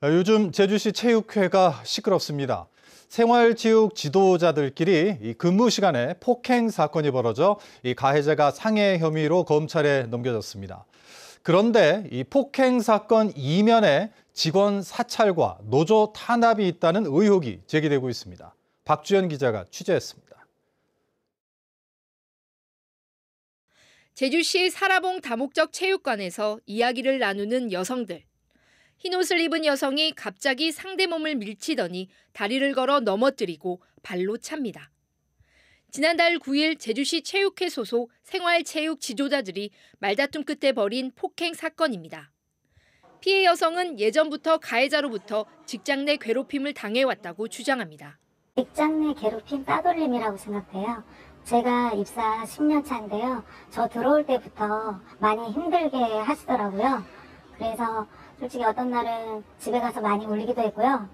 요즘 제주시 체육회가 시끄럽습니다. 생활체육 지도자들끼리 이 근무 시간에 폭행 사건이 벌어져 이 가해자가 상해 혐의로 검찰에 넘겨졌습니다. 그런데 이 폭행 사건 이면에 직원 사찰과 노조 탄압이 있다는 의혹이 제기되고 있습니다. 박주연 기자가 취재했습니다. 제주시 사라봉 다목적 체육관에서 이야기를 나누는 여성들. 흰옷을 입은 여성이 갑자기 상대 몸을 밀치더니 다리를 걸어 넘어뜨리고 발로 찹니다. 지난달 9일 제주시 체육회 소속 생활체육 지도자들이 말다툼 끝에 벌인 폭행 사건입니다. 피해 여성은 예전부터 가해자로부터 직장 내 괴롭힘을 당해왔다고 주장합니다. 직장 내 괴롭힘 따돌림이라고 생각해요. 제가 입사 10년 차인데요. 저 들어올 때부터 많이 힘들게 하시더라고요. 그래서 솔직히 어떤 날은 집에 가서 많이 울기도 했고요.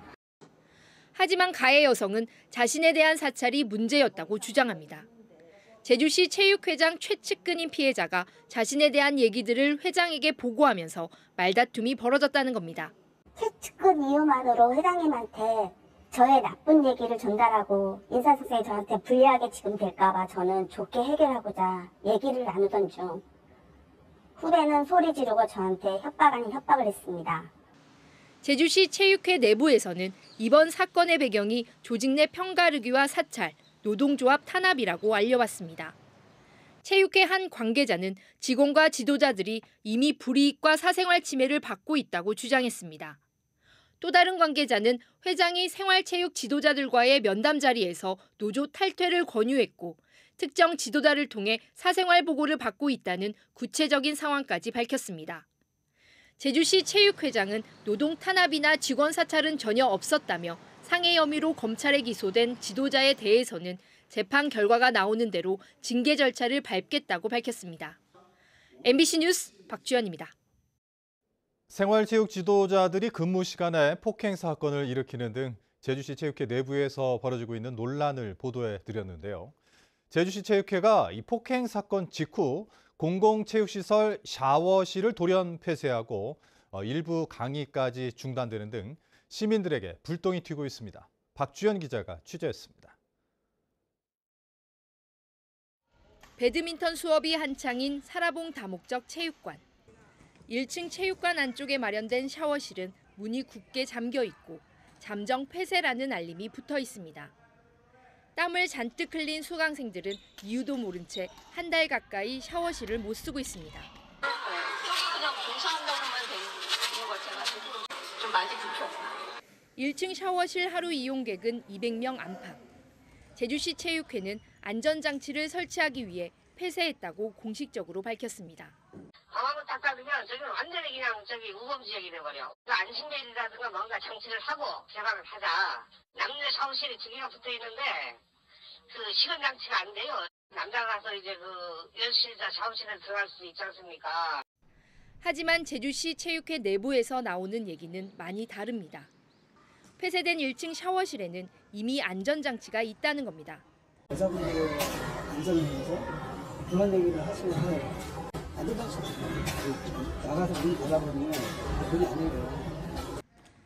하지만 가해 여성은 자신에 대한 사찰이 문제였다고 주장합니다. 제주시 체육회장 최측근인 피해자가 자신에 대한 얘기들을 회장에게 보고하면서 말다툼이 벌어졌다는 겁니다. 최측근 이유만으로 회장님한테 저의 나쁜 얘기를 전달하고 인사상에 저한테 불리하게 지금 될까 봐 저는 좋게 해결하고자 얘기를 나누던 중 후배는 소리 지르고 저한테 협박 아닌 협박을 했습니다. 제주시 체육회 내부에서는 이번 사건의 배경이 조직 내 편가르기와 사찰, 노동조합 탄압이라고 알려왔습니다. 체육회 한 관계자는 직원과 지도자들이 이미 불이익과 사생활 침해를 받고 있다고 주장했습니다. 또 다른 관계자는 회장이 생활체육 지도자들과의 면담 자리에서 노조 탈퇴를 권유했고 특정 지도자를 통해 사생활 보고를 받고 있다는 구체적인 상황까지 밝혔습니다. 제주시 체육회장은 노동 탄압이나 직원 사찰은 전혀 없었다며 상해 혐의로 검찰에 기소된 지도자에 대해서는 재판 결과가 나오는 대로 징계 절차를 밟겠다고 밝혔습니다. MBC 뉴스 박주연입니다. 생활체육 지도자들이 근무 시간에 폭행 사건을 일으키는 등 제주시 체육회 내부에서 벌어지고 있는 논란을 보도해 드렸는데요. 제주시 체육회가 이 폭행 사건 직후 공공체육시설 샤워실을 돌연 폐쇄하고 일부 강의까지 중단되는 등 시민들에게 불똥이 튀고 있습니다. 박주연 기자가 취재했습니다. 배드민턴 수업이 한창인 사라봉 다목적 체육관. 1층 체육관 안쪽에 마련된 샤워실은 문이 굳게 잠겨 있고 잠정 폐쇄라는 알림이 붙어 있습니다. 땀을 잔뜩 흘린 수강생들은 이유도 모른 채 한 달 가까이 샤워실을 못 쓰고 있습니다. 그냥 공사한다고만 되는 것 같아가지고 좀 많이 불편해요. 1층 샤워실 하루 이용객은 200명 안팎. 제주시 체육회는 안전장치를 설치하기 위해 폐쇄했다고 공식적으로 밝혔습니다. 방화문 딱 닫으면 저기는 완전히 그냥 우범지역이 돼버려. 안심벨이라든가 뭔가 장치를 하고 개방을 하자. 남녀 샤워실이 두 개가 붙어 있는데 그 시간 장치가 안 돼요. 남자 가서 이제 열실자 샤워실에 들어갈 수 있지 않습니까? 하지만 제주시 체육회 내부에서 나오는 얘기는 많이 다릅니다. 폐쇄된 1층 샤워실에는 이미 안전장치가 있다는 겁니다. 여자분들의 안전을 위해서 그런 얘기를 하시는데 안전장치가 나가서 문 닫아버리면 그게 아니에요.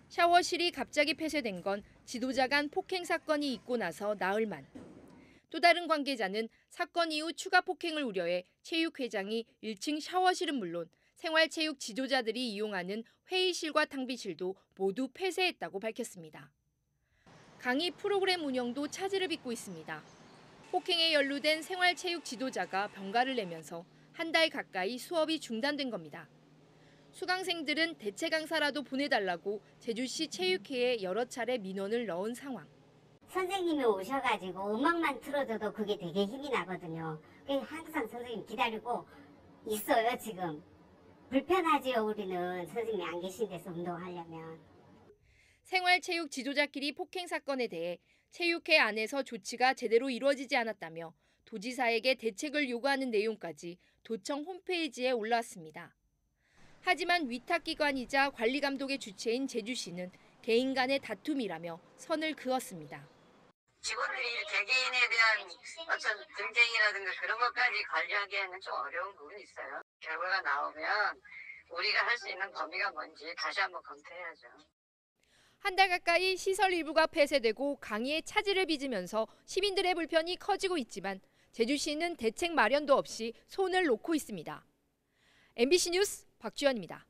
샤워실이 갑자기 폐쇄된 건 지도자 간 폭행 사건이 있고 나서 나흘 만. 또 다른 관계자는 사건 이후 추가 폭행을 우려해 체육회장이 1층 샤워실은 물론 생활체육 지도자들이 이용하는 회의실과 탕비실도 모두 폐쇄했다고 밝혔습니다. 강의 프로그램 운영도 차질을 빚고 있습니다. 폭행에 연루된 생활체육 지도자가 병가를 내면서 한 달 가까이 수업이 중단된 겁니다. 수강생들은 대체 강사라도 보내달라고 제주시 체육회에 여러 차례 민원을 넣은 상황. 선생님이 오셔가지고 음악만 틀어줘도 그게 되게 힘이 나거든요. 그래서 항상 선생님 기다리고 있어요 지금. 불편하지요 우리는 선생님이 안 계신 데서 운동하려면. 생활체육 지도자끼리 폭행 사건에 대해 체육회 안에서 조치가 제대로 이루어지지 않았다며 도지사에게 대책을 요구하는 내용까지 도청 홈페이지에 올라왔습니다. 하지만 위탁기관이자 관리감독의 주체인 제주시는 개인 간의 다툼이라며 선을 그었습니다. 직원들이 개개인에 대한 어떤 등쟁이라든가 그런 것까지 관리하기에는 좀 어려운 부분이 있어요. 결과가 나오면 우리가 할 수 있는 범위가 뭔지 다시 한번 검토해야죠. 한 달 가까이 시설 일부가 폐쇄되고 강의에 차질을 빚으면서 시민들의 불편이 커지고 있지만 제주시는 대책 마련도 없이 손을 놓고 있습니다. MBC 뉴스 박주연입니다.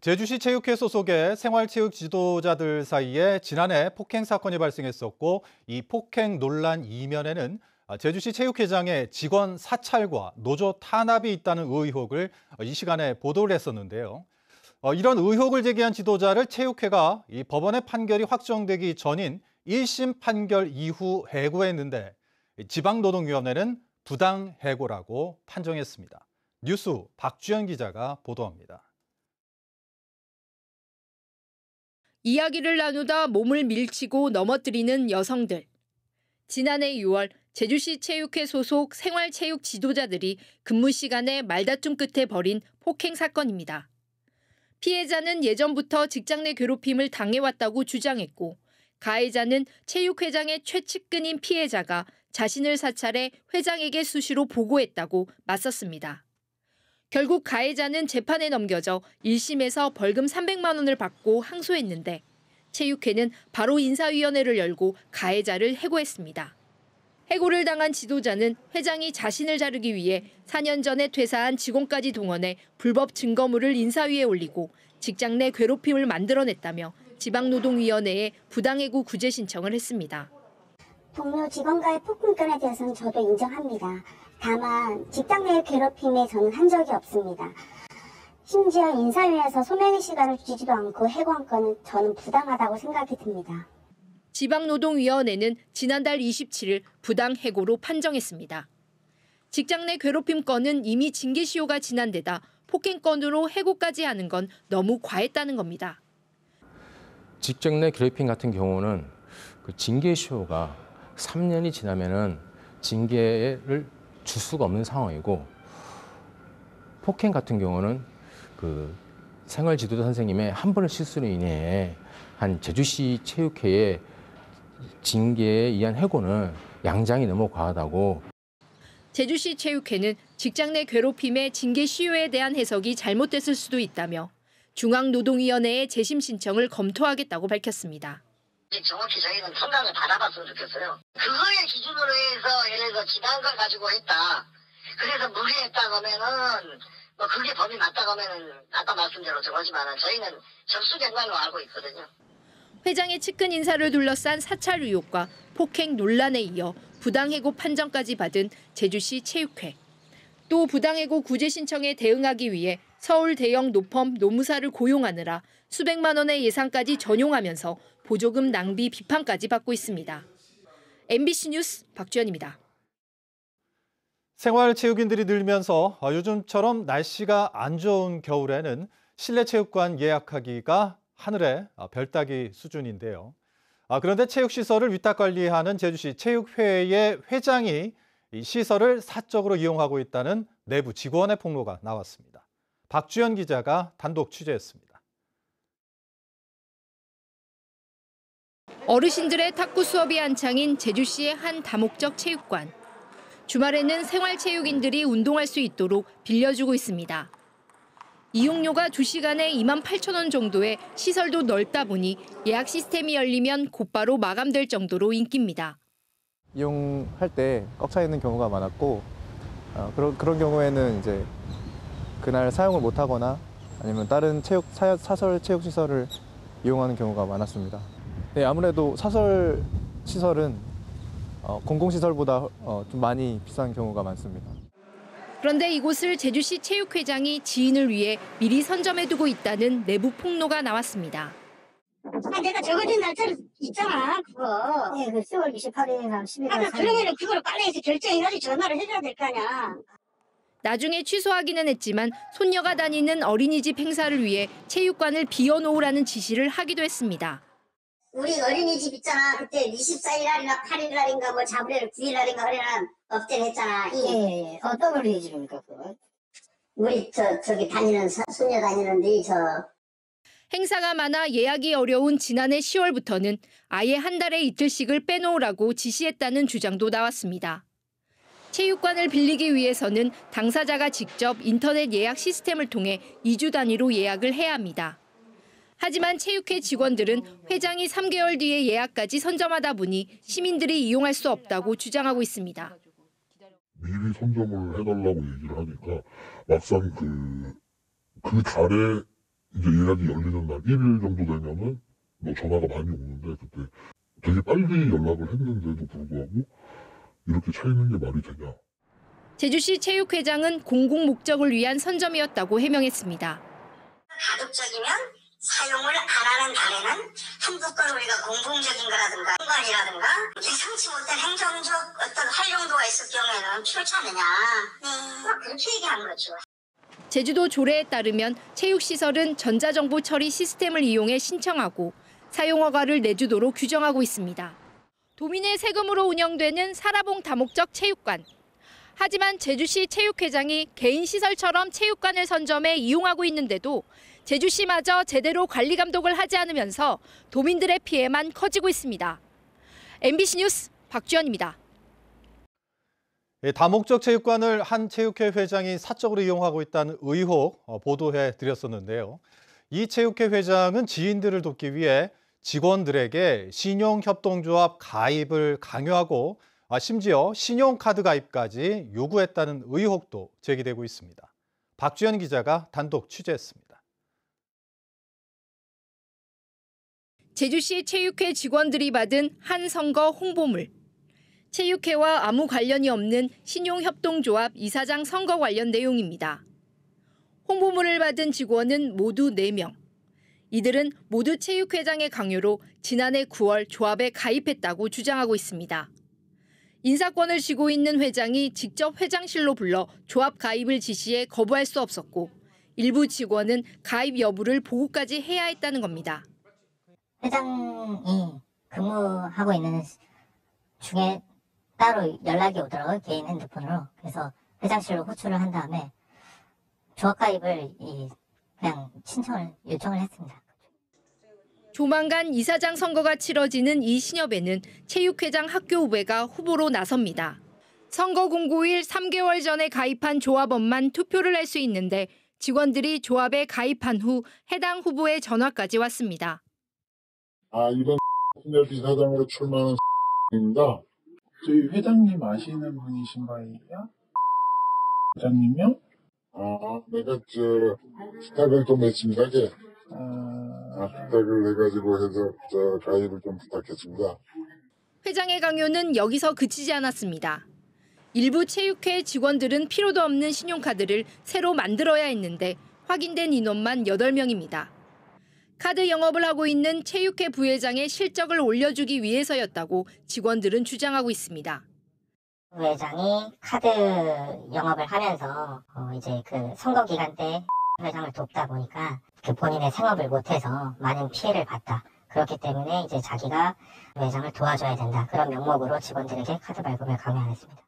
제주시 체육회 소속의 생활체육 지도자들 사이에 지난해 폭행 사건이 발생했었고 이 폭행 논란 이면에는 제주시 체육회장의 직원 사찰과 노조 탄압이 있다는 의혹을 이 시간에 보도를 했었는데요. 이런 의혹을 제기한 지도자를 체육회가 이 법원의 판결이 확정되기 전인 1심 판결 이후 해고했는데 지방노동위원회는 부당해고라고 판정했습니다. 뉴스 박주연 기자가 보도합니다. 이야기를 나누다 몸을 밀치고 넘어뜨리는 여성들. 지난해 6월 제주시 체육회 소속 생활체육 지도자들이 근무 시간에 말다툼 끝에 벌인 폭행 사건입니다. 피해자는 예전부터 직장 내 괴롭힘을 당해왔다고 주장했고 가해자는 체육회장의 최측근인 피해자가 자신을 사찰해 회장에게 수시로 보고했다고 맞섰습니다. 결국 가해자는 재판에 넘겨져 1심에서 벌금 300만 원을 받고 항소했는데 체육회는 바로 인사위원회를 열고 가해자를 해고했습니다. 해고를 당한 지도자는 회장이 자신을 자르기 위해 4년 전에 퇴사한 직원까지 동원해 불법 증거물을 인사위에 올리고 직장 내 괴롭힘을 만들어냈다며 지방노동위원회에 부당해고 구제 신청을 했습니다. 동료 직원과의 폭행건에 대해서는 저도 인정합니다. 다만 직장 내 괴롭힘에 저는 한 적이 없습니다. 심지어 인사위에서 소명의 시간을 주지도 않고 해고한 건은 저는 부당하다고 생각이 듭니다. 지방노동위원회는 지난달 27일 부당해고로 판정했습니다. 직장 내 괴롭힘 건은 이미 징계시효가 지난 데다 폭행건으로 해고까지 하는 건 너무 과했다는 겁니다. 직장 내 괴롭힘 같은 경우는 그 징계시효가 3년이 지나면은 징계를 줄 수가 없는 상황이고 폭행 같은 경우는 그 생활지도자 선생님의 한 번의 실수로 인해 한 제주시 체육회의 징계에 의한 해고는 양장이 너무 과하다고. 제주시 체육회는 직장 내 괴롭힘의 징계 시효에 대한 해석이 잘못됐을 수도 있다며 중앙노동위원회에 재심 신청을 검토하겠다고 밝혔습니다. 정확히 저희는 판단을 받아봤으면 좋겠어요. 그거의 기준으로 해서 예를 들어서 지난 걸 가지고 했다. 그래서 무리했다 그러면은 뭐 그게 법이 맞다 그러면은 아까 말씀대로 저거지만은 저희는 접수된 걸로 알고 있거든요. 회장의 측근 인사를 둘러싼 사찰 의혹과 폭행 논란에 이어 부당해고 판정까지 받은 제주시 체육회. 또 부당해고 구제 신청에 대응하기 위해 서울 대형 노펌 노무사를 고용하느라 수백만 원의 예산까지 전용하면서 보조금 낭비 비판까지 받고 있습니다. MBC 뉴스 박주연입니다. 생활체육인들이 늘면서 요즘처럼 날씨가 안 좋은 겨울에는 실내 체육관 예약하기가 하늘의 별따기 수준인데요. 그런데 체육시설을 위탁관리하는 제주시 체육회의 회장이 이 시설을 사적으로 이용하고 있다는 내부 직원의 폭로가 나왔습니다. 박주연 기자가 단독 취재했습니다. 어르신들의 탁구 수업이 한창인 제주시의 한 다목적 체육관. 주말에는 생활체육인들이 운동할 수 있도록 빌려주고 있습니다. 이용료가 2시간에 28,000원 정도의 시설도 넓다 보니 예약 시스템이 열리면 곧바로 마감될 정도로 인기입니다. 이용할 때 꽉 차 있는 경우가 많았고 그런 경우에는 이제 그날 사용을 못하거나 아니면 다른 사설 체육 시설을 이용하는 경우가 많았습니다. 네, 아무래도 사설 시설은 공공시설보다 좀 많이 비싼 경우가 많습니다. 그런데 이곳을 제주시 체육회장이 지인을 위해 미리 선점해두고 있다는 내부 폭로가 나왔습니다. 내가 적어준 날짜를 있잖아, 그거. 네, 그 10월 28일이랑 11월 3일. 그러면 그걸 빨리 해서 결정해가지고 전화를 해줘야 될 거 아니야. 나중에 취소하기는 했지만 손녀가 다니는 어린이집 행사를 위해 체육관을 비워놓으라는 지시를 하기도 했습니다. 우리 어린이집 있잖아. 그때 24일 날이나 8일 날인가 뭐 자부레를 9일 날인가 그래는 업데이트 했잖아. 예. 어떤 어린이집입니까, 그거? 우리 저기 다니는 손녀 다니는데 행사가 많아 예약이 어려운 지난해 10월부터는 아예 한 달에 이틀씩을 빼놓으라고 지시했다는 주장도 나왔습니다. 체육관을 빌리기 위해서는 당사자가 직접 인터넷 예약 시스템을 통해 2주 단위로 예약을 해야 합니다. 하지만 체육회 직원들은 회장이 3개월 뒤에 예약까지 선점하다 보니 시민들이 이용할 수 없다고 주장하고 있습니다. 미리 선점을 해달라고 얘기를 하니까 막상 그 달에 이제 예약이 열리는 날 1일 정도 되면은 뭐 전화가 많이 오는데 그때 되게 빨리 연락을 했는데도 불구하고 이렇게 차 있는 게 말이 되냐. 제주시 체육회장은 공공 목적을 위한 선점이었다고 해명했습니다. 가급적이면 사용을 안 하는 달에는 한두 건 우리가 공공적인 거라든가 공간이라든가 예상치 못한 행정적 어떤 활용도가 있을 경우에는 필요치 않느냐. 그렇게 얘기한 거죠. 제주도 조례에 따르면 체육시설은 전자정보 처리 시스템을 이용해 신청하고 사용허가를 내주도록 규정하고 있습니다. 도민의 세금으로 운영되는 사라봉 다목적 체육관. 하지만 제주시 체육회장이 개인 시설처럼 체육관을 선점해 이용하고 있는데도 제주시마저 제대로 관리 감독을 하지 않으면서 도민들의 피해만 커지고 있습니다. MBC 뉴스 박주연입니다. 다목적 체육관을 한 체육회 회장이 사적으로 이용하고 있다는 의혹 보도해 드렸었는데요. 이 체육회 회장은 지인들을 돕기 위해 직원들에게 신용협동조합 가입을 강요하고 심지어 신용카드 가입까지 요구했다는 의혹도 제기되고 있습니다. 박주연 기자가 단독 취재했습니다. 제주시 체육회 직원들이 받은 한 선거 홍보물. 체육회와 아무 관련이 없는 신용협동조합 이사장 선거 관련 내용입니다. 홍보물을 받은 직원은 모두 4명. 이들은 모두 체육회장의 강요로 지난해 9월 조합에 가입했다고 주장하고 있습니다. 인사권을 쥐고 있는 회장이 직접 회장실로 불러 조합 가입을 지시해 거부할 수 없었고 일부 직원은 가입 여부를 보고까지 해야 했다는 겁니다. 회장이 근무하고 있는 중에 따로 연락이 오더라고요. 개인 핸드폰으로. 그래서 회장실로 호출을 한 다음에 조합 가입을 그냥 요청을 했습니다. 조만간 이사장 선거가 치러지는 이 신협에는 체육회장 학교 후배가 후보로 나섭니다. 선거 공고일 3개월 전에 가입한 조합원만 투표를 할 수 있는데 직원들이 조합에 가입한 후 해당 후보의 전화까지 왔습니다. 이번 신협 이사장으로 출마하는 입니다. 저희 회장님 아시는 분이신 거예요? 회장님요? 내가 부탁을 좀 했습니다. 부탁을 해가지고 해서 가입을 좀 부탁했습니다. 회장의 강요는 여기서 그치지 않았습니다. 일부 체육회 직원들은 필요도 없는 신용카드를 새로 만들어야 했는데 확인된 인원만 8명입니다. 카드 영업을 하고 있는 체육회 부회장의 실적을 올려주기 위해서였다고 직원들은 주장하고 있습니다. 회장이 카드 영업을 하면서 이제 그 선거 기간 때 회장을 돕다 보니까 본인의 생업을 못해서 많은 피해를 봤다. 그렇기 때문에 이제 자기가 회장을 도와줘야 된다. 그런 명목으로 직원들에게 카드 발급을 강요했습니다.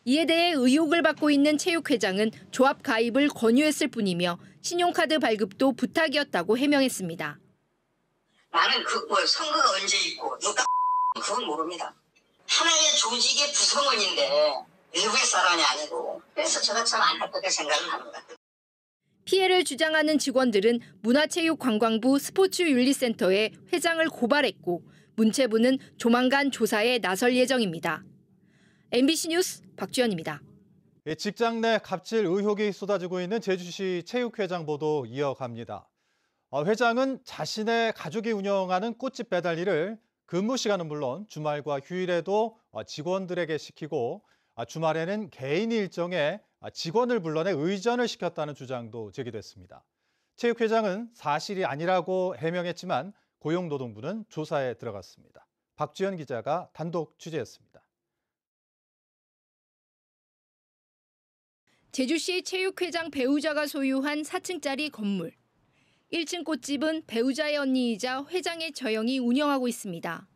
이에 대해 의혹을 받고 있는 체육회장은 조합 가입을 권유했을 뿐이며 신용카드 발급도 부탁이었다고 해명했습니다. 나는 선거가 언제 있고 누가 그건 모릅니다. 하나의 조직의 구성원인데 외부의 사람이 아니고 그래서 제가 참 안타깝게 생각을 합니다. 피해를 주장하는 직원들은 문화체육관광부 스포츠윤리센터에 회장을 고발했고 문체부는 조만간 조사에 나설 예정입니다. MBC 뉴스 박주연입니다. 직장 내 갑질 의혹이 쏟아지고 있는 제주시 체육회장 보도 이어갑니다. 회장은 자신의 가족이 운영하는 꽃집 배달 일을 근무 시간은 물론 주말과 휴일에도 직원들에게 시키고 주말에는 개인 일정에 직원을 불러내 의전을 시켰다는 주장도 제기됐습니다. 체육회장은 사실이 아니라고 해명했지만 고용노동부는 조사에 들어갔습니다. 박주연 기자가 단독 취재했습니다. 제주시 체육회장 배우자가 소유한 4층짜리 건물. 1층 꽃집은 배우자의 언니이자 회장의 처형이 운영하고 있습니다.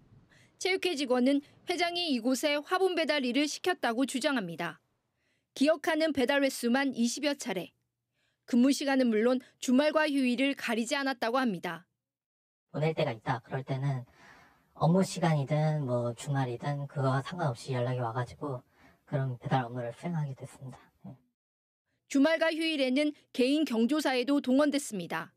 체육회 직원은 회장이 이곳에 화분 배달 일을 시켰다고 주장합니다. 기억하는 배달 횟수만 20여 차례. 근무 시간은 물론 주말과 휴일을 가리지 않았다고 합니다. 보낼 때가 있다. 그럴 때는 업무 시간이든 뭐 주말이든 그거와 상관없이 연락이 와가지고 그런 배달 업무를 수행하게 됐습니다. 주말과 휴일에는 개인 경조사에도 동원됐습니다.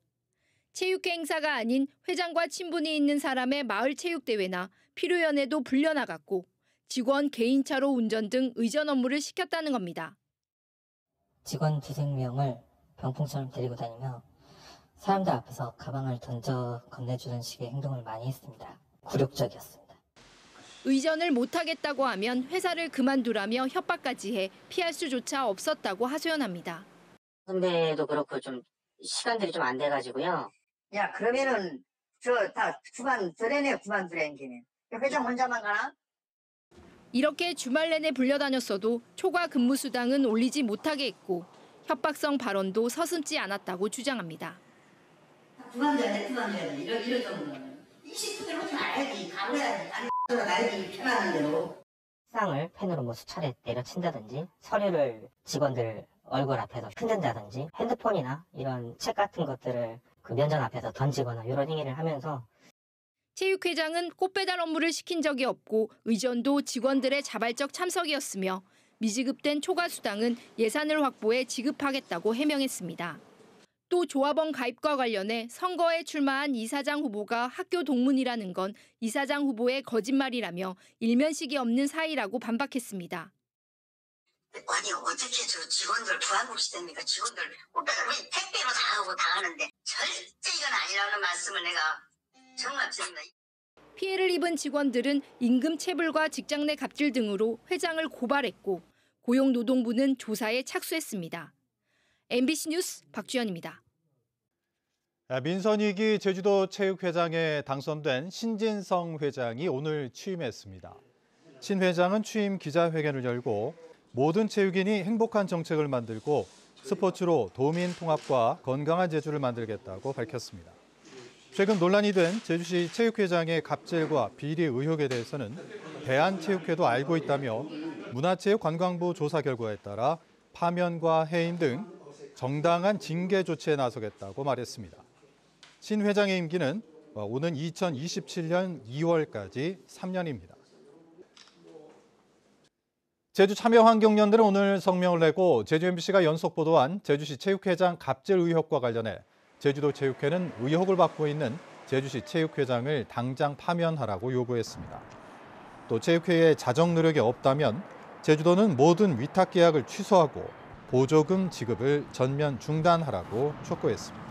체육회 행사가 아닌 회장과 친분이 있는 사람의 마을 체육대회나 필요연회도 불려나갔고 직원 개인차로 운전 등 의전 업무를 시켰다는 겁니다. 직원 2~3명을 병풍처럼 데리고 다니며 사람들 앞에서 가방을 던져 건네주는 식의 행동을 많이 했습니다. 굴욕적이었습니다. 의전을 못하겠다고 하면 회사를 그만두라며 협박까지 해 피할 수조차 없었다고 하소연합니다. 선배도 그렇고 좀 시간들이 좀 안 돼가지고요. 야, 그러면은 저 다 그만두래 인기는. 회장 혼자만 가나? 이렇게 주말 내내 불려다녔어도 초과 근무 수당은 올리지 못하게 했고 협박성 발언도 서슴지 않았다고 주장합니다. 그만둬야 돼. 이럴 정도는. 20분을 하지 말아야지. 가버려야지. 아니, 가야지. 편안한 대로. 상을 펜으로 수차례 내려친다든지 서류를 직원들 얼굴 앞에서 흔든다든지 핸드폰이나 이런 책 같은 것들을 그 면전 앞에서 던지거나 이런 행위를 하면서 체육회장은 꽃배달 업무를 시킨 적이 없고 의전도 직원들의 자발적 참석이었으며 미지급된 초과 수당은 예산을 확보해 지급하겠다고 해명했습니다. 또 조합원 가입과 관련해 선거에 출마한 이사장 후보가 학교 동문이라는 건 이사장 후보의 거짓말이라며 일면식이 없는 사이라고 반박했습니다. 아니 어떻게 저 직원들 부안급시됩니까? 직원들 꽃배달 우리 택배로 다 하고 다 하는데 절대 이건 아니라는 말씀을 내가 정말 드립니다. 피해를 입은 직원들은 임금 체불과 직장 내 갑질 등으로 회장을 고발했고 고용노동부는 조사에 착수했습니다. MBC 뉴스 박주연입니다. 민선 2기 제주도 체육회장에 당선된 신진성 회장이 오늘 취임했습니다. 신 회장은 취임 기자회견을 열고 모든 체육인이 행복한 정책을 만들고 스포츠로 도민 통합과 건강한 제주를 만들겠다고 밝혔습니다. 최근 논란이 된 제주시 체육회장의 갑질과 비리 의혹에 대해서는 대한체육회도 알고 있다며 문화체육관광부 조사 결과에 따라 파면과 해임 등 정당한 징계 조치에 나서겠다고 말했습니다. 신 회장의 임기는 오는 2027년 2월까지 3년입니다. 제주참여환경연대는 오늘 성명을 내고 제주 MBC가 연속 보도한 제주시 체육회장 갑질 의혹과 관련해 제주도 체육회는 의혹을 받고 있는 제주시 체육회장을 당장 파면하라고 요구했습니다. 또 체육회의 자정 노력이 없다면 제주도는 모든 위탁 계약을 취소하고 보조금 지급을 전면 중단하라고 촉구했습니다.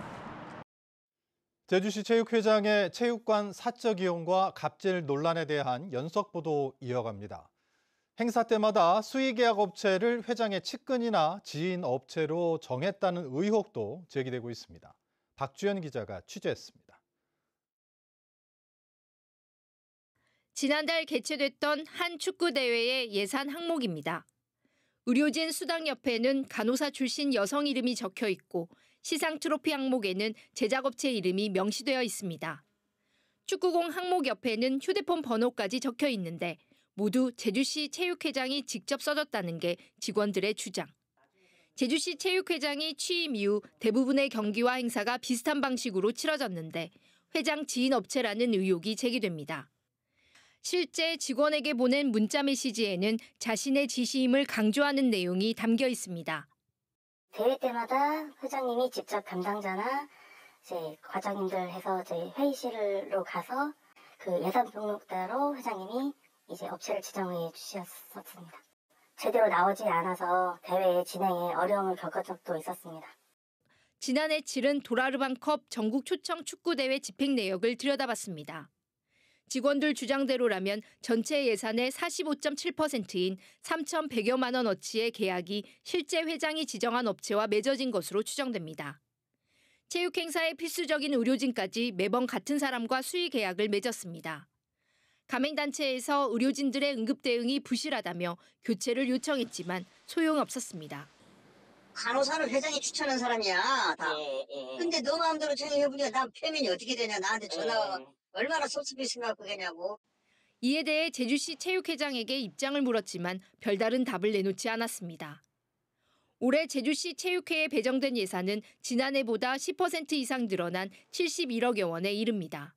제주시 체육회장의 체육관 사적 이용과 갑질 논란에 대한 연속 보도 이어갑니다. 행사 때마다 수의계약 업체를 회장의 측근이나 지인 업체로 정했다는 의혹도 제기되고 있습니다. 박주연 기자가 취재했습니다. 지난달 개최됐던 한 축구대회의 예산 항목입니다. 의료진 수당협회는 간호사 출신 여성 이름이 적혀 있고 시상 트로피 항목에는 제작업체 이름이 명시되어 있습니다. 축구공 항목 옆에는 휴대폰 번호까지 적혀 있는데 모두 제주시 체육회장이 직접 써줬다는 게 직원들의 주장. 제주시 체육회장이 취임 이후 대부분의 경기와 행사가 비슷한 방식으로 치러졌는데 회장 지인 업체라는 의혹이 제기됩니다. 실제 직원에게 보낸 문자 메시지에는 자신의 지시임을 강조하는 내용이 담겨 있습니다. 대회 때마다 회장님이 직접 담당자나 이제 과장님들 해서 저희 회의실로 가서 그 예산 목록대로 회장님이 이제 업체를 지정해 주셨습니다. 제대로 나오지 않아서 대회 진행에 어려움을 겪은 적도 있었습니다. 지난해 치른 도라르방컵 전국 초청 축구대회 집행 내역을 들여다봤습니다. 직원들 주장대로라면 전체 예산의 45.7%인 3,100여만 원어치의 계약이 실제 회장이 지정한 업체와 맺어진 것으로 추정됩니다. 체육행사의 필수적인 의료진까지 매번 같은 사람과 수의 계약을 맺었습니다. 가맹단체에서 의료진들의 응급 대응이 부실하다며 교체를 요청했지만 소용없었습니다. 간호사를 회장이 추천한 사람이야. 다. 근데 너 마음대로 정해보니까 난 표면이 어떻게 되냐. 나한테 전화가 얼마나 섭섭히 생각하겠냐고. 이에 대해 제주시 체육회장에게 입장을 물었지만 별다른 답을 내놓지 않았습니다. 올해 제주시 체육회에 배정된 예산은 지난해보다 10% 이상 늘어난 71억여 원에 이릅니다.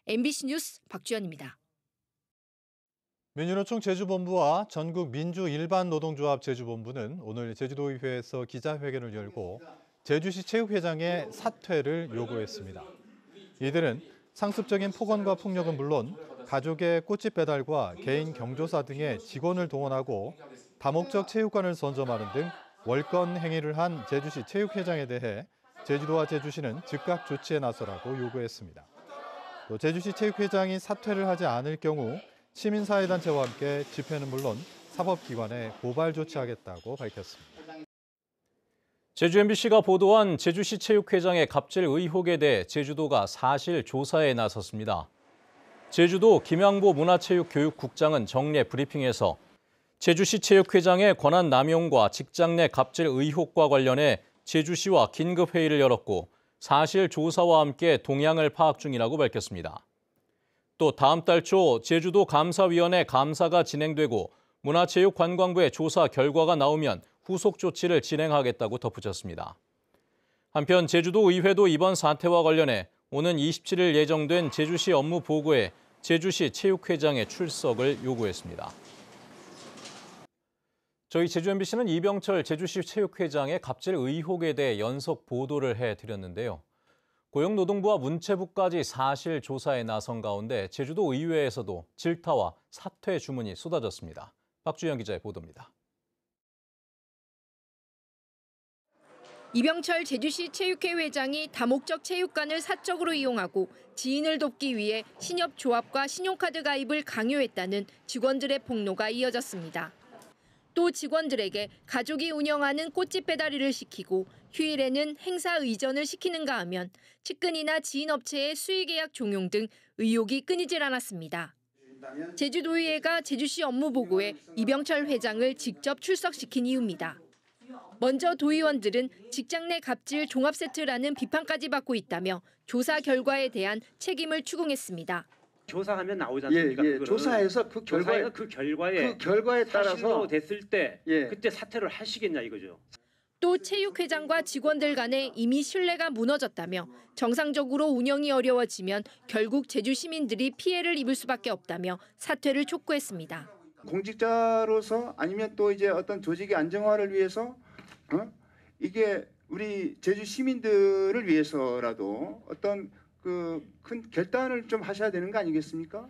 MBC 뉴스 박주연입니다. 민주노총 제주본부와 전국 민주일반노동조합 제주본부는 오늘 제주도의회에서 기자회견을 열고 제주시 체육회장의 사퇴를 요구했습니다. 이들은 상습적인 폭언과 폭력은 물론 가족의 꽃집 배달과 개인 경조사 등의 직원을 동원하고 다목적 체육관을 선점하는 등 월권 행위를 한 제주시 체육회장에 대해 제주도와 제주시는 즉각 조치에 나서라고 요구했습니다. 또 제주시 체육회장이 사퇴를 하지 않을 경우 시민사회단체와 함께 집회는 물론 사법기관에 고발 조치하겠다고 밝혔습니다. 제주 MBC가 보도한 제주시 체육회장의 갑질 의혹에 대해 제주도가 사실 조사에 나섰습니다. 제주도 김양보 문화체육교육국장은 정례 브리핑에서 제주시 체육회장의 권한 남용과 직장 내 갑질 의혹과 관련해 제주시와 긴급 회의를 열었고 사실 조사와 함께 동향을 파악 중이라고 밝혔습니다. 또 다음 달 초 제주도 감사위원회 감사가 진행되고 문화체육관광부의 조사 결과가 나오면 후속 조치를 진행하겠다고 덧붙였습니다. 한편 제주도 의회도 이번 사태와 관련해 오는 27일 예정된 제주시 업무 보고에 제주시 체육회장의 출석을 요구했습니다. 저희 제주 MBC는 이병철 제주시 체육회장의 갑질 의혹에 대해 연속 보도를 해드렸는데요. 고용노동부와 문체부까지 사실 조사에 나선 가운데 제주도 의회에서도 질타와 사퇴 주문이 쏟아졌습니다. 박주영 기자의 보도입니다. 이병철 제주시 체육회 회장이 다목적 체육관을 사적으로 이용하고 지인을 돕기 위해 신협조합과 신용카드 가입을 강요했다는 직원들의 폭로가 이어졌습니다. 또 직원들에게 가족이 운영하는 꽃집 배달일을 시키고 휴일에는 행사 의전을 시키는가 하면 측근이나 지인 업체의 수의계약 종용 등 의혹이 끊이질 않았습니다. 제주도의회가 제주시 업무 보고에 이병철 회장을 직접 출석시킨 이유입니다. 먼저 도의원들은 직장 내 갑질 종합 세트라는 비판까지 받고 있다며 조사 결과에 대한 책임을 추궁했습니다. 조사하면 나오지 않습니까? 예. 조사해서 그 결과에 따라서 사실로 됐을 때 예. 그때 사퇴를 하시겠냐 이거죠. 또 체육회장과 직원들 간에 이미 신뢰가 무너졌다며 정상적으로 운영이 어려워지면 결국 제주 시민들이 피해를 입을 수밖에 없다며 사퇴를 촉구했습니다. 공직자로서 아니면 또 이제 어떤 조직의 안정화를 위해서 이게 우리 제주 시민들을 위해서라도 어떤 그 큰 결단을 좀 하셔야 되는 거 아니겠습니까?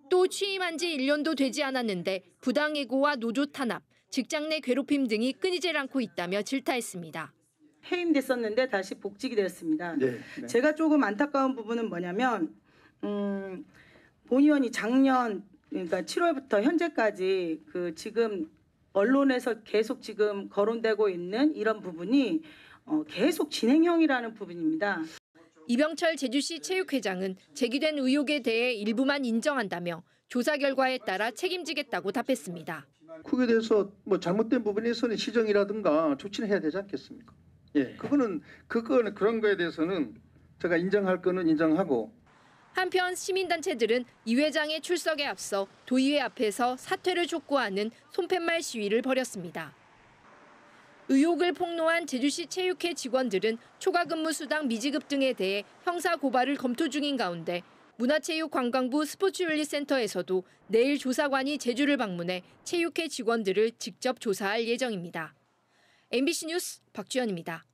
또 취임한 지 1년도 되지 않았는데 부당해고와 노조 탄압, 직장 내 괴롭힘 등이 끊이질 않고 있다며 질타했습니다. 해임됐었는데 다시 복직이 되었습니다. 네. 제가 조금 안타까운 부분은 뭐냐면 본의원이 작년 그러니까 7월부터 현재까지 그 지금 언론에서 계속 지금 거론되고 있는 이런 부분이 계속 진행형이라는 부분입니다. 이병철 제주시 체육회장은 제기된 의혹에 대해 일부만 인정한다며 조사 결과에 따라 책임지겠다고 답했습니다. 그에 대해서 뭐 잘못된 부분에서는 시정이라든가 조치를 해야 되지 않겠습니까? 예, 그거는 그런 거에 대해서는 제가 인정할 거는 인정하고. 한편 시민단체들은 이 회장의 출석에 앞서 도의회 앞에서 사퇴를 촉구하는 손팻말 시위를 벌였습니다. 의혹을 폭로한 제주시 체육회 직원들은 초과 근무 수당 미지급 등에 대해 형사 고발을 검토 중인 가운데 문화체육관광부 스포츠윤리센터에서도 내일 조사관이 제주를 방문해 체육회 직원들을 직접 조사할 예정입니다. MBC 뉴스 박주연입니다.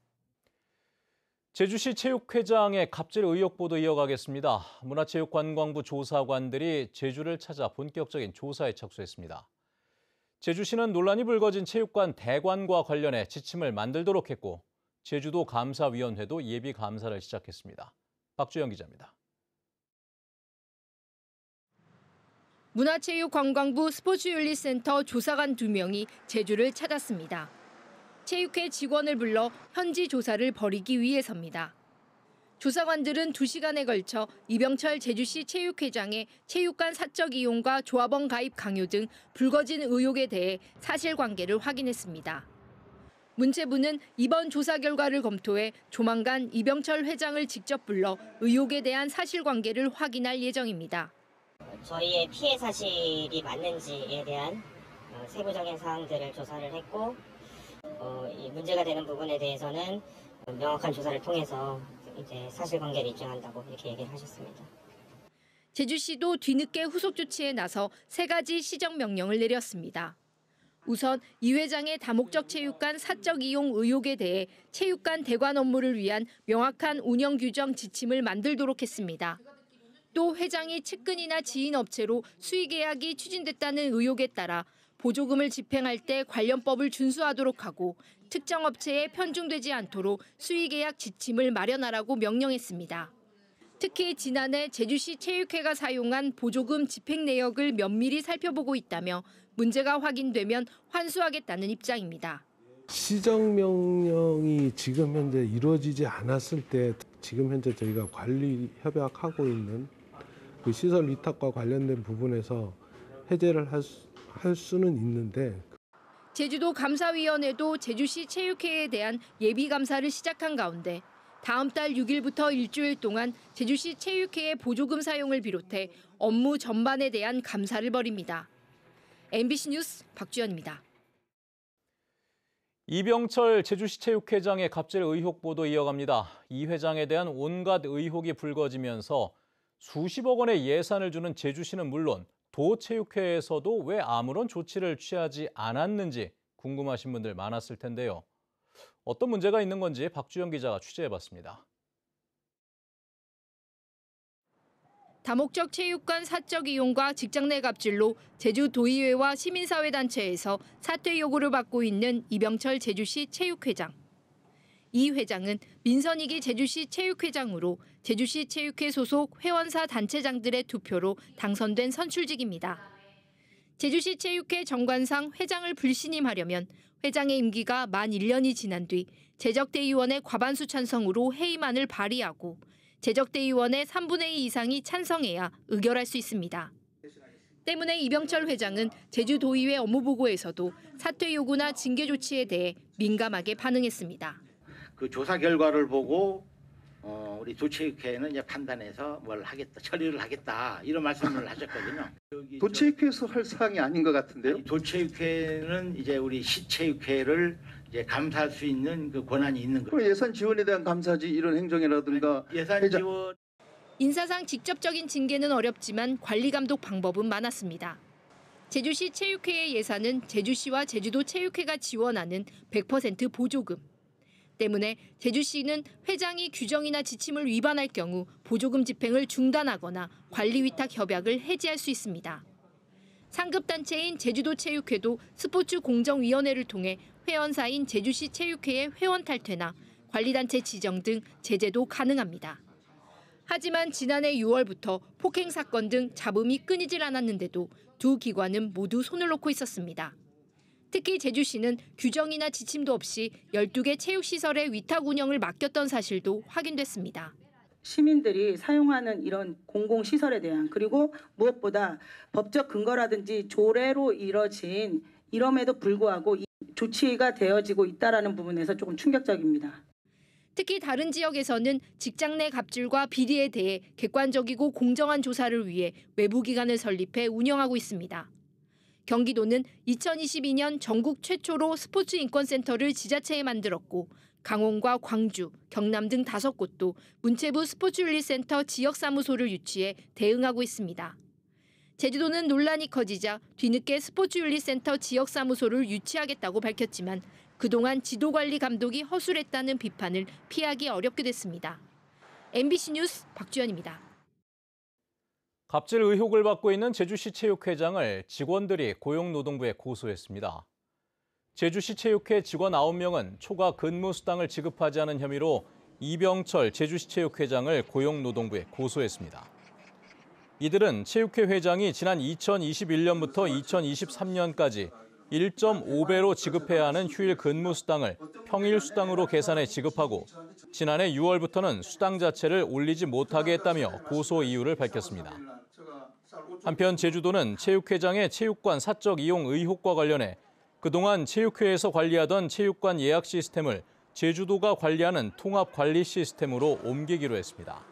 제주시 체육회장의 갑질 의혹 보도 이어가겠습니다. 문화체육관광부 조사관들이 제주를 찾아 본격적인 조사에 착수했습니다. 제주시는 논란이 불거진 체육관 대관과 관련해 지침을 만들도록 했고 제주도 감사위원회도 예비 감사를 시작했습니다. 박주영 기자입니다. 문화체육관광부 스포츠윤리센터 조사관 2명이 제주를 찾았습니다. 체육회 직원을 불러 현지 조사를 벌이기 위해서입니다. 조사관들은 2시간에 걸쳐 이병철 제주시 체육회장의 체육관 사적 이용과 조합원 가입 강요 등 불거진 의혹에 대해 사실관계를 확인했습니다. 문체부는 이번 조사 결과를 검토해 조만간 이병철 회장을 직접 불러 의혹에 대한 사실관계를 확인할 예정입니다. 저희의 피해 사실이 맞는지에 대한 세부적인 사항들을 조사를 했고 이 문제가 되는 부분에 대해서는 명확한 조사를 통해서 이제 사실관계를 입증한다고 이렇게 얘기를 하셨습니다. 제주시도 뒤늦게 후속 조치에 나서 3가지 시정 명령을 내렸습니다. 우선 이 회장의 다목적 체육관 사적 이용 의혹에 대해 체육관 대관 업무를 위한 명확한 운영 규정 지침을 만들도록 했습니다. 또 회장이 측근이나 지인 업체로 수의 계약이 추진됐다는 의혹에 따라 보조금을 집행할 때 관련법을 준수하도록 하고 특정 업체에 편중되지 않도록 수의 계약 지침을 마련하라고 명령했습니다. 특히 지난해 제주시 체육회가 사용한 보조금 집행 내역을 면밀히 살펴보고 있다며 문제가 확인되면 환수하겠다는 입장입니다. 시정명령이 지금 현재 이루어지지 않았을 때 지금 현재 저희가 관리 협약하고 있는 그 시설 위탁과 관련된 부분에서 해제를 할 수는 있는데 제주도 감사위원회도 제주시 체육회에 대한 예비 감사를 시작한 가운데 다음 달 6일부터 일주일 동안 제주시 체육회의 보조금 사용을 비롯해 업무 전반에 대한 감사를 벌입니다. MBC 뉴스 박주연입니다. 이병철 제주시 체육회장의 갑질 의혹 보도 이어갑니다. 이 회장에 대한 온갖 의혹이 불거지면서 수십억 원의 예산을 주는 제주시는 물론 도체육회에서도 왜 아무런 조치를 취하지 않았는지 궁금하신 분들 많았을 텐데요. 어떤 문제가 있는 건지 박주영 기자가 취재해봤습니다. 다목적 체육관 사적 이용과 직장 내 갑질로 제주도의회와 시민사회단체에서 사퇴 요구를 받고 있는 이병철 제주시 체육회장. 이 회장은 민선익이 제주시 체육회장으로 제주시 체육회 소속 회원사 단체장들의 투표로 당선된 선출직입니다. 제주시 체육회 정관상 회장을 불신임하려면 회장의 임기가 만 1년이 지난 뒤 재적대의원의 과반수 찬성으로 해임안을 발의하고 재적대의원의 3분의 2 이상이 찬성해야 의결할 수 있습니다. 때문에 이병철 회장은 제주도의회 업무보고에서도 사퇴 요구나 징계 조치에 대해 민감하게 반응했습니다. 그 조사 결과를 보고 우리 도체육회는 이제 판단해서 뭘 하겠다, 처리를 하겠다 이런 말씀을 하셨거든요. 도체육회에서 할 사항이 아닌 것 같은데요? 도체육회는 이제 우리 시체육회를 이제 감사할 수 있는 그 권한이 있는 거예요. 예산 지원에 대한 감사지 이런 행정이라든가 예산 지원. 인사상 직접적인 징계는 어렵지만 관리 감독 방법은 많았습니다. 제주시 체육회의 예산은 제주시와 제주도 체육회가 지원하는 100% 보조금. 때문에 제주시는 회장이 규정이나 지침을 위반할 경우 보조금 집행을 중단하거나 관리 위탁 협약을 해지할 수 있습니다. 상급단체인 제주도 체육회도 스포츠 공정위원회를 통해 회원사인 제주시 체육회의 회원 탈퇴나 관리단체 지정 등 제재도 가능합니다. 하지만 지난해 6월부터 폭행 사건 등 잡음이 끊이질 않았는데도 두 기관은 모두 손을 놓고 있었습니다. 특히 제주시는 규정이나 지침도 없이 12개 체육시설의 위탁 운영을 맡겼던 사실도 확인됐습니다. 시민들이 사용하는 이런 공공시설에 대한 그리고 무엇보다 법적 근거라든지 조례로 이뤄진 이럼에도 불구하고 이 조치가 되어지고 있다는 부분에서 조금 충격적입니다. 특히 다른 지역에서는 직장 내 갑질과 비리에 대해 객관적이고 공정한 조사를 위해 외부기관을 설립해 운영하고 있습니다. 경기도는 2022년 전국 최초로 스포츠 인권센터를 지자체에 만들었고 강원과 광주, 경남 등 5곳도 문체부 스포츠윤리센터 지역사무소를 유치해 대응하고 있습니다. 제주도는 논란이 커지자 뒤늦게 스포츠윤리센터 지역사무소를 유치하겠다고 밝혔지만 그동안 지도관리 감독이 허술했다는 비판을 피하기 어렵게 됐습니다. MBC 뉴스 박주연입니다. 갑질 의혹을 받고 있는 제주시 체육회장을 직원들이 고용노동부에 고소했습니다. 제주시 체육회 직원 9명은 초과 근무 수당을 지급하지 않은 혐의로 이병철 제주시 체육회장을 고용노동부에 고소했습니다. 이들은 체육회 회장이 지난 2021년부터 2023년까지 1.5배로 지급해야 하는 휴일 근무 수당을 평일 수당으로 계산해 지급하고 지난해 6월부터는 수당 자체를 올리지 못하게 했다며 고소 이유를 밝혔습니다. 한편 제주도는 체육회장의 체육관 사적 이용 의혹과 관련해 그동안 체육회에서 관리하던 체육관 예약 시스템을 제주도가 관리하는 통합관리 시스템으로 옮기기로 했습니다.